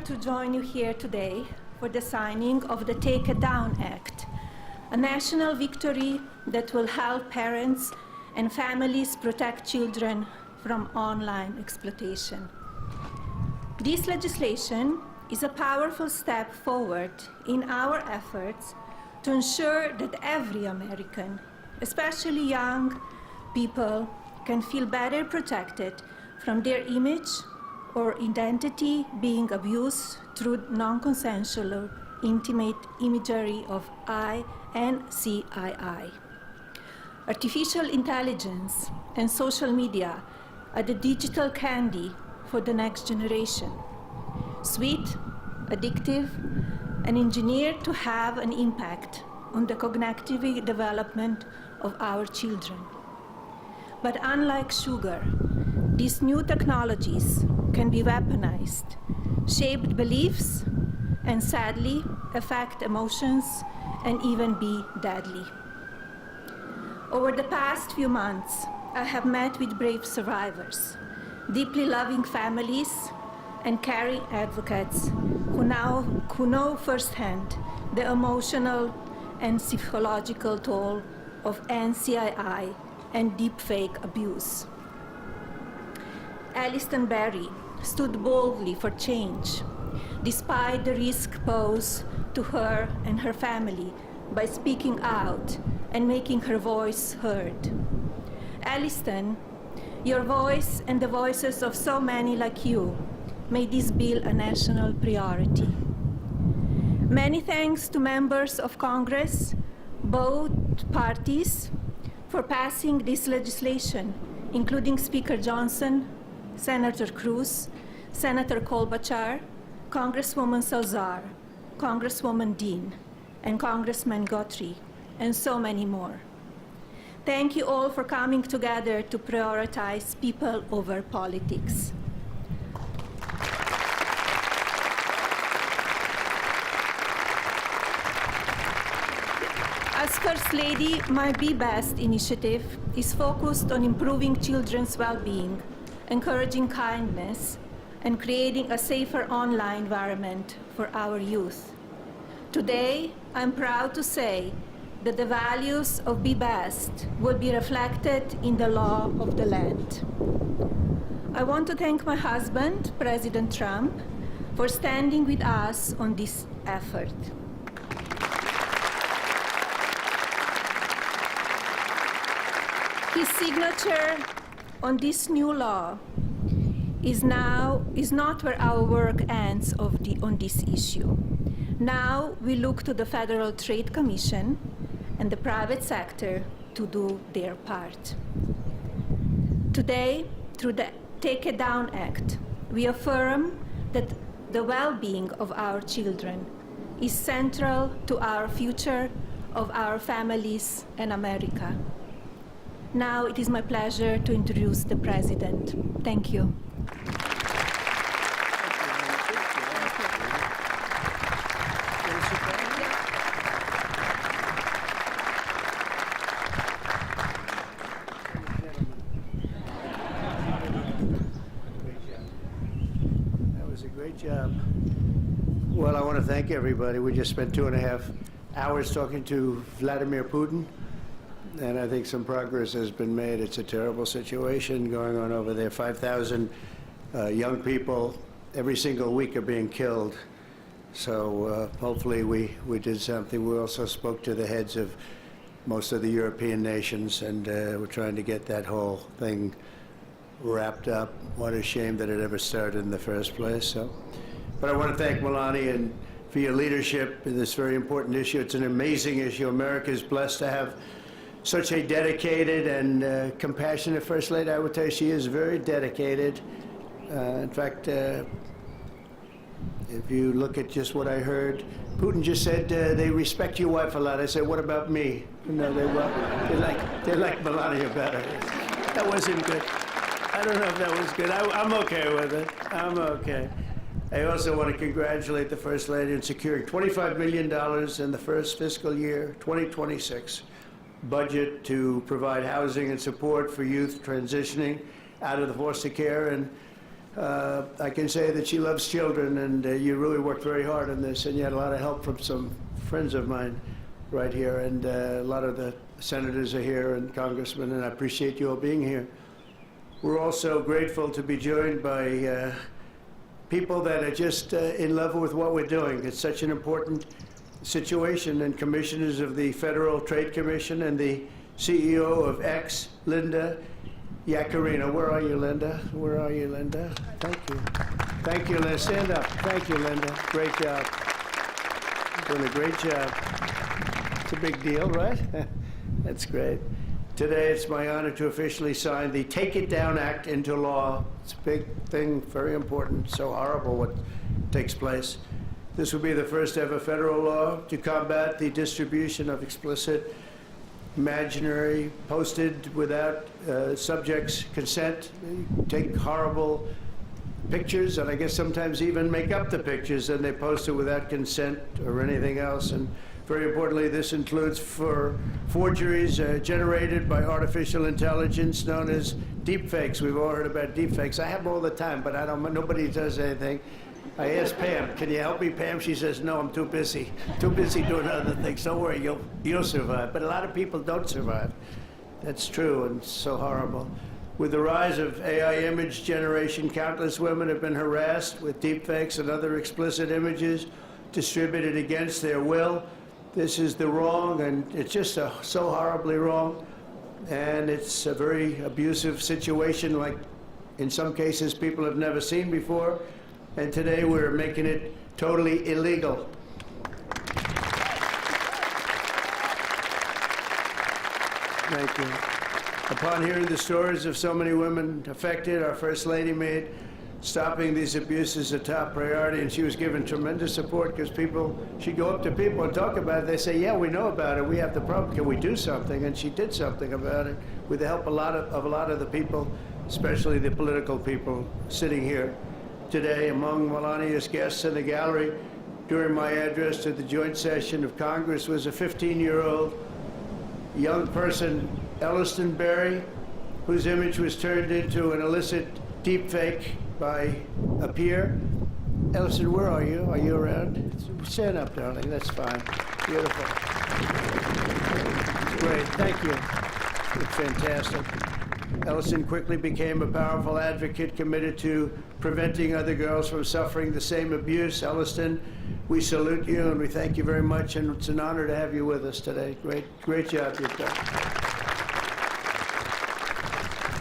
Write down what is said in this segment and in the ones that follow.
to join you here today for the signing of the Take It Down Act, a national victory that will help parents and families protect children from online exploitation. This legislation is a powerful step forward in our efforts to ensure that every American, especially young people, can feel better protected from their image or identity being abused through non-consensual or intimate imagery of I and CII. Artificial intelligence and social media are the digital candy for the next generation. Sweet, addictive, and engineered to have an impact on the cognitive development of our children. But unlike sugar, these new technologies can be weaponized, shape beliefs, and sadly affect emotions and even be deadly. Over the past few months, I have met with brave survivors, deeply loving families, and caring advocates who know firsthand the emotional and psychological toll of NCII and deepfake abuse. Alliston Berry stood boldly for change, despite the risk posed to her and her family by speaking out and making her voice heard. Alliston, your voice and the voices of so many like you made this bill a national priority. Many thanks to members of Congress, both parties, for passing this legislation, including Speaker Johnson, Senator Cruz, Senator Klobuchar, Congresswoman Salazar, Congresswoman Dean, and Congressman Guthrie, and so many more. Thank you all for coming together to prioritize people over politics. As First Lady, my Be Best initiative is focused on improving children's well-being, encouraging kindness, and creating a safer online environment for our youth. Today, I'm proud to say that the values of Be Best will be reflected in the law of the land. I want to thank my husband, President Trump, for standing with us on this effort. His signature on this new law is not where our work ends on this issue. Now we look to the Federal Trade Commission and the private sector to do their part. Today, through the Take It Down Act, we affirm that the well-being of our children is central to our future of our families and America. Now it is my pleasure to introduce the President. Thank you. That was a great job. Well, I want to thank everybody. We just spent 2.5 hours talking to Vladimir Putin. And I think some progress has been made. It's a terrible situation going on over there. 5,000 young people every single week are being killed. So hopefully we did something. We also spoke to the heads of most of the European nations, and we're trying to get that whole thing wrapped up. What a shame that it ever started in the first place. So, but I want to thank Melania and for your leadership in this very important issue. It's an amazing issue. America is blessed to have such a dedicated and compassionate First Lady. I would tell you she is very dedicated. In fact, if you look at just what I heard, Putin just said they respect your wife a lot. I said, what about me? No, they like Melania better. That wasn't good. I don't know if that was good. I'm okay with it. I'm okay. I also want to congratulate the First Lady in securing $25 million in the first fiscal year, 2026. Budget to provide housing and support for youth transitioning out of the foster care. And I can say that she loves children, and you really worked very hard on this, and you had a lot of help from some friends of mine right here, and a lot of the senators are here and congressmen, and I appreciate you all being here. We're also grateful to be joined by people that are just in love with what we're doing. It's such an important situation, and commissioners of the Federal Trade Commission and the CEO of X, Linda Yaccarino. Where are you, Linda? Where are you, Linda? Thank you. Thank you, Linda. Stand up. Thank you, Linda. Great job. Doing a great job. It's a big deal, right? That's great. Today, it's my honor to officially sign the Take It Down Act into law. It's a big thing, very important, so horrible what takes place. This will be the first ever federal law to combat the distribution of explicit, imaginary, posted without subject's consent. Take horrible pictures, and I guess sometimes even make up the pictures, and they post it without consent or anything else. And very importantly, this includes for forgeries generated by artificial intelligence known as deepfakes. We've all heard about deepfakes. I have them all the time, but nobody does anything. I asked Pam, can you help me, Pam? She says, no, I'm too busy. Too busy doing other things. Don't worry, you'll survive. But a lot of people don't survive. That's true, and so horrible. With the rise of AI image generation, countless women have been harassed with deepfakes and other explicit images distributed against their will. This is the wrong, and it's just so horribly wrong. And it's a very abusive situation, like in some cases people have never seen before. And today we're making it totally illegal. Thank you. Upon hearing the stories of so many women affected, our First Lady made stopping these abuses a top priority, and she was given tremendous support because she'd go up to people and talk about it. They say, yeah, we know about it. We have the problem. Can we do something? And she did something about it with the help of a lot of the people, especially the political people sitting here today. Among Melania's guests in the gallery during my address to the joint session of Congress was a 15-year-old young person, Elliston Berry, whose image was turned into an illicit deepfake by a peer. Elliston, where are you? Are you around? Stand up, darling. That's fine. Beautiful. Great. Thank you. It's fantastic. Elliston quickly became a powerful advocate committed to preventing other girls from suffering the same abuse. Elliston, we salute you and we thank you very much, and it's an honor to have you with us today. Great job you've done.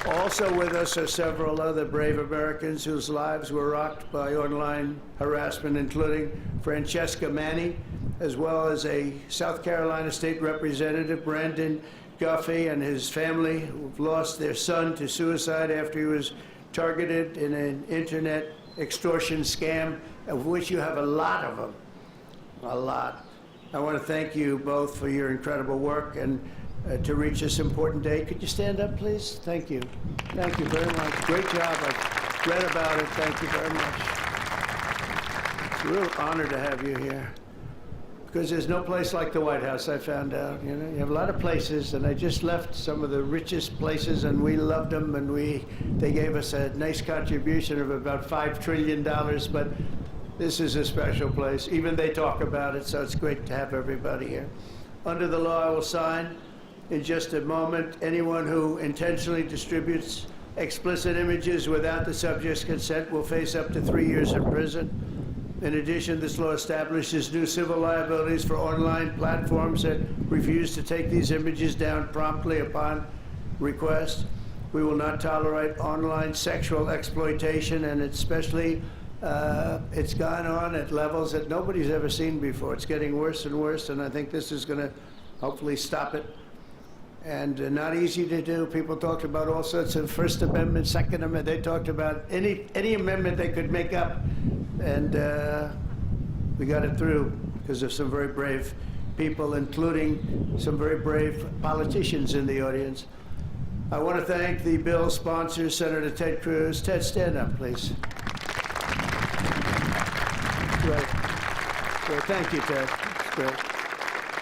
Also with us are several other brave Americans whose lives were rocked by online harassment, including Francesca Manny, as well as a South Carolina State Representative, Brandon Guffey, and his family, who've lost their son to suicide after he was targeted in an internet extortion scam, of which you have a lot of them. A lot. I want to thank you both for your incredible work and to reach this important day. Could you stand up, please? Thank you. Thank you very much. Great job. I've read about it. Thank you very much. It's a real honor to have you here, because there's no place like the White House, I found out. You know, you have a lot of places, and I just left some of the richest places, and we loved them, and they gave us a nice contribution of about $5 trillion, but this is a special place. Even they talk about it, so it's great to have everybody here. Under the law I will sign in just a moment, anyone who intentionally distributes explicit images without the subject's consent will face up to 3 years in prison. In addition, this law establishes new civil liabilities for online platforms that refuse to take these images down promptly upon request. We will not tolerate online sexual exploitation, and especially it's gone on at levels that nobody's ever seen before. It's getting worse and worse, and I think this is going to hopefully stop it. And not easy to do. People talked about all sorts of First Amendment, Second Amendment. They talked about any amendment they could make up, and we got it through because of some very brave people, including some very brave politicians in the audience. I want to thank the bill's sponsor, Senator Ted Cruz. Ted, stand up, please. Great. Great. Thank you, Ted. Great.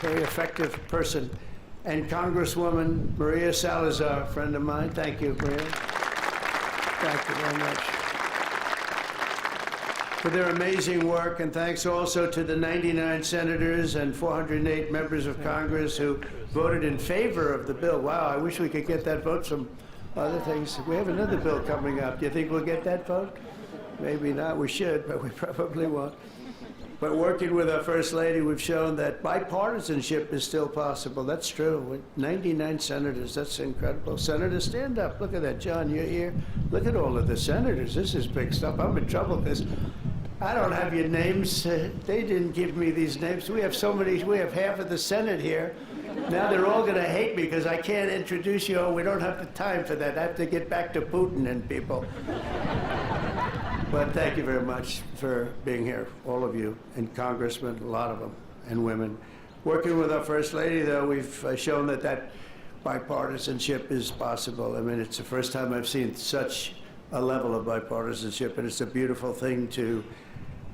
Very effective person. And Congresswoman Maria Salazar, a friend of mine. Thank you, Maria. Thank you very much. for their amazing work, and thanks also to the 99 senators and 408 members of Congress who voted in favor of the bill. Wow, I wish we could get that vote from other things. We have another bill coming up. Do you think we'll get that vote? Maybe not. We should, but we probably won't. But working with our First Lady, we've shown that bipartisanship is still possible. That's true. With 99 senators, that's incredible. Senators, stand up. Look at that. John, you're here. Look at all of the senators. This is big stuff. I'm in trouble because I don't have your names. They didn't give me these names. We have so many. We have half of the Senate here. Now they're all going to hate me because I can't introduce you. Oh, we don't have the time for that. I have to get back to Putin and people. But thank you very much for being here, all of you, and congressmen, a lot of them, and women. Working with our First Lady, though, we've shown that bipartisanship is possible. I mean, it's the first time I've seen such a level of bipartisanship, and it's a beautiful thing to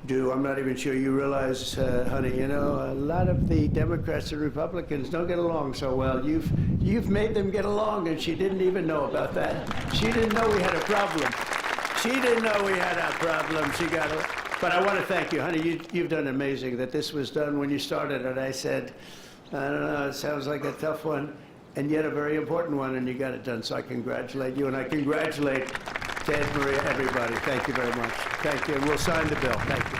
do. I'm not even sure you realize, honey, you know, a lot of the Democrats and Republicans don't get along so well. You've made them get along, and she didn't even know about that. She didn't know we had a problem. She didn't know we had a problem. She got it. But I want to thank you, honey. You've done amazing that this was done when you started. And I said, I don't know, it sounds like a tough one, and yet a very important one, and you got it done. So I congratulate you, and I congratulate Ted, Maria, everybody. Thank you very much. Thank you. And we'll sign the bill. Thank you.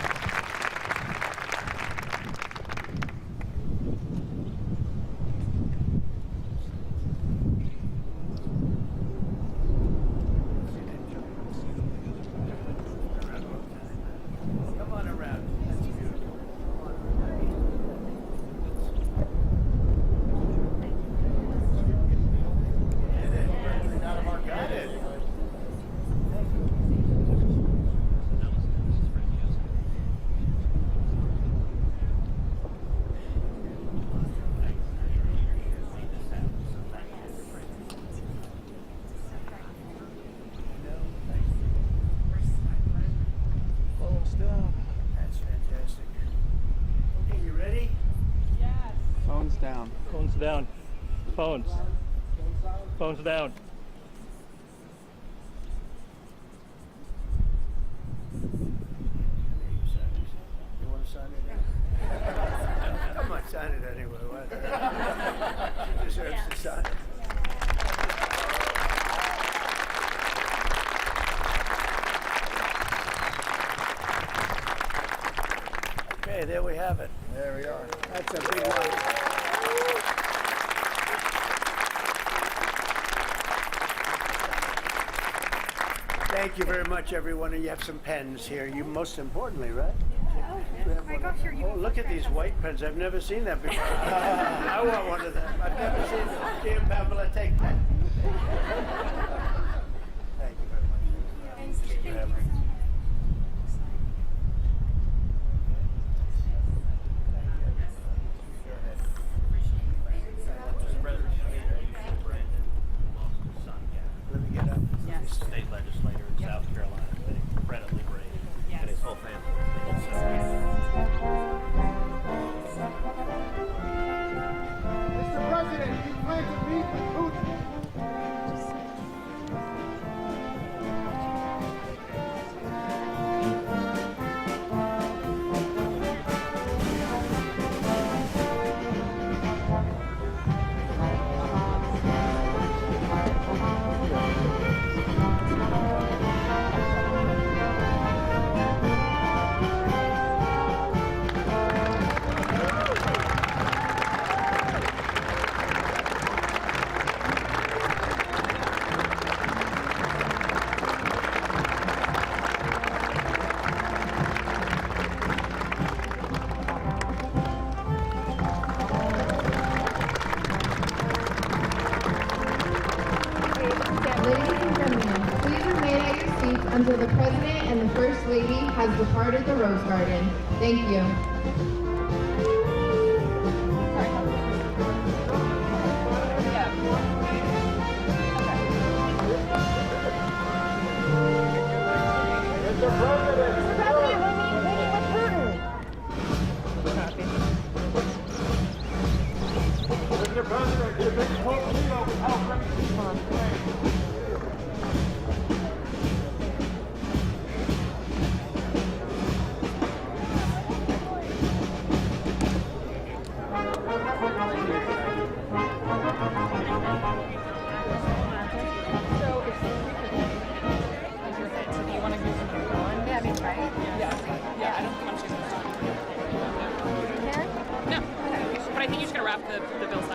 Down. Phones down. Phones. Phones down. You want to sign it? Come on, sign it anyway. She deserves to sign it. Okay, there we have it. There we are. That's a big one. Thank you very much, everyone. And you have some pens here. You most importantly, right? I got your Oh, look at these white pens. I've never seen that before. I want one of them. I've never seen them. Dear Pamela, take that. Thank you very much. Thank you. Let me get up. Yes. State legislator in South Carolina, incredibly brave, and his whole family. Mr. President, you plan to meet with Putin. until the President and the First Lady has departed the Rose Garden. Thank you. the bill's